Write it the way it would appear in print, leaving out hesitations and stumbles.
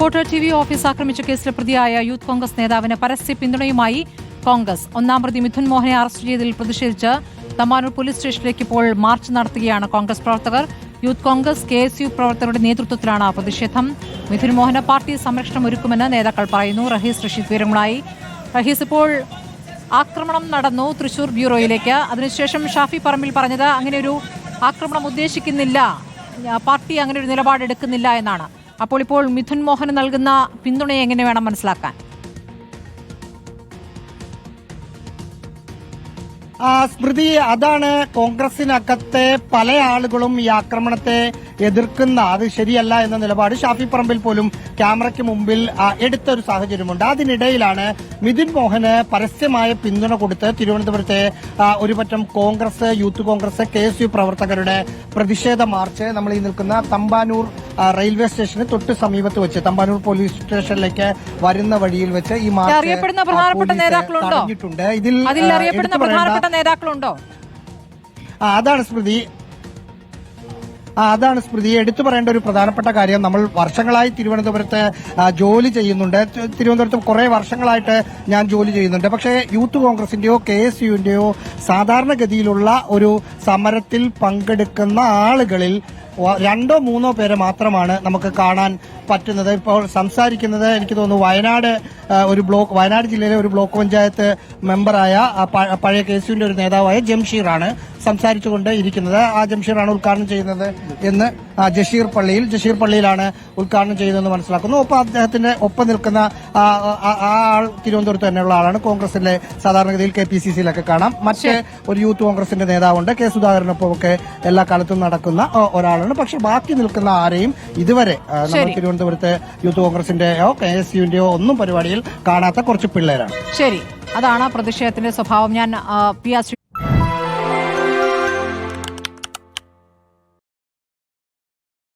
Reporter TV office ആക്രമിച്ച കേസിലെ പ്രതിയായ യൂത്ത് കോൺഗ്രസ് നേതാവിന് പരസ്യ പിന്തുണയുമായി കോൺഗ്രസ്. ഒന്നാം പ്രതി മിഥുൻ മോഹനെ അറസ്റ്റ് ചെയ്തതിൽ പ്രതിഷേധിച്ച് തമ്പാനൂർ പോലീസ് സ്റ്റേഷനിലേക്ക് ഇപ്പോൾ മാർച്ച് നടത്തുകയാണ് കോൺഗ്രസ് പ്രവർത്തകർ. യൂത്ത് കോൺഗ്രസ് KSU പ്രവർത്തകരുടെ നേതൃത്വത്തിലാണ് പ്രതിഷേധം. മിഥുൻ മോഹന് പാർട്ടി സംരക്ഷണം ഒരുക്കുമെന്ന് നേതാക്കൾ പറയുന്നു. റഹീസ് റഷീദ് വിവരങ്ങളായി. റഹീസ്, ഇപ്പോൾ ആക്രമണം നടന്നു തൃശൂർ ബ്യൂറോയിലേക്ക്. അതിനുശേഷം ഷാഫി പറമ്പിൽ പറഞ്ഞത് അങ്ങനെ ഒരു ആക്രമണം ഉദ്ദേശിക്കുന്നില്ല, പാർട്ടി അങ്ങനെ ഒരു നിലപാടെടുക്കുന്നില്ല എന്നാണ്. അപ്പോൾ ഇപ്പോൾ മിഥുൻ മോഹന് നൽകുന്ന പിന്തുണയെ എങ്ങനെ വേണം മനസ്സിലാക്കാൻ? സ്മൃതി, അതാണ് കോൺഗ്രസിനകത്തെ പല ആളുകളും ഈ ആക്രമണത്തെ എതിർക്കുന്ന, അത് ശരിയല്ല എന്ന നിലപാട് ഷാഫി പറമ്പിൽ പോലും ക്യാമറയ്ക്ക് മുമ്പിൽ എടുത്ത ഒരു സാഹചര്യമുണ്ട്. അതിനിടയിലാണ് മിഥുൻ മോഹന് പരസ്യമായ പിന്തുണ കൊടുത്ത് തിരുവനന്തപുരത്തെ ഒരുപറ്റം കോൺഗ്രസ്, യൂത്ത് കോൺഗ്രസ്, KSU പ്രവർത്തകരുടെ പ്രതിഷേധ മാർച്ച് നമ്മൾ ഈ നിൽക്കുന്ന തമ്പാനൂർ റെയിൽവേ സ്റ്റേഷന് തൊട്ട് സമീപത്ത് വെച്ച്, തമ്പാനൂർ പോലീസ് സ്റ്റേഷനിലേക്ക് വരുന്ന വഴിയിൽ വെച്ച് ഈ മാർച്ച് തടഞ്ഞിട്ടുണ്ട്. ഇതിൽ അറിയപ്പെടുന്ന നേതാക്കളുണ്ടോ? അതാണ് സ്മൃതി എടുത്തു പറയേണ്ട ഒരു പ്രധാനപ്പെട്ട കാര്യം. നമ്മൾ വർഷങ്ങളായി തിരുവനന്തപുരത്ത് ജോലി ചെയ്യുന്നുണ്ട്. തിരുവനന്തപുരത്ത് കുറെ വർഷങ്ങളായിട്ട് ഞാൻ ജോലി ചെയ്യുന്നുണ്ട്. പക്ഷേ യൂത്ത് കോൺഗ്രസിന്റെയോ KSUവിന്റെയോ സാധാരണഗതിയിലുള്ള ഒരു സമരത്തിൽ പങ്കെടുക്കുന്ന ആളുകളിൽ രണ്ടോ മൂന്നോ പേരെ മാത്രമാണ് നമുക്ക് കാണാൻ പറ്റുന്നത്. ഇപ്പോൾ സംസാരിക്കുന്നത് എനിക്ക് തോന്നുന്നു വയനാട് ജില്ലയിലെ ഒരു ബ്ലോക്ക് പഞ്ചായത്ത് മെമ്പറായ പഴയ KSUവിന്റെ ഒരു നേതാവായ ജംഷീറാണ് സംസാരിച്ചുകൊണ്ട് ഇരിക്കുന്നത്. ആ ജംഷീറാണ് ഉദ്ഘാടനം ചെയ്യുന്നത് എന്ന് ജഷീർ പള്ളിയിലാണ് ഉദ്ഘാടനം ചെയ്തതെന്ന് മനസ്സിലാക്കുന്നു. ഒപ്പം അദ്ദേഹത്തിന്റെ ഒപ്പം നിൽക്കുന്ന ആ ആൾ തിരുവനന്തപുരത്ത് തന്നെയുള്ള ആളാണ്. കോൺഗ്രസിലെ സാധാരണഗതിയിൽ KPCCയിലൊക്കെ കാണാം. മറ്റ് ഒരു യൂത്ത് കോൺഗ്രസിന്റെ നേതാവുണ്ട്. K സുധാകരനൊപ്പം ഒക്കെ എല്ലാ കാലത്തും നടക്കുന്ന ഒരാളാണ്. പക്ഷെ ബാക്കി നിൽക്കുന്ന ആരെയും ഇതുവരെ നമ്മൾ തിരുവനന്തപുരത്ത് യൂത്ത് കോൺഗ്രസിന്റെയോ KSUവിന്റെയോ ഒന്നും പരിപാടിയിൽ കാണാത്ത കുറച്ച് പിള്ളേരാണ്. ശരി, അതാണ് പ്രതിഷേധത്തിന്റെ സ്വഭാവം. ഞാൻ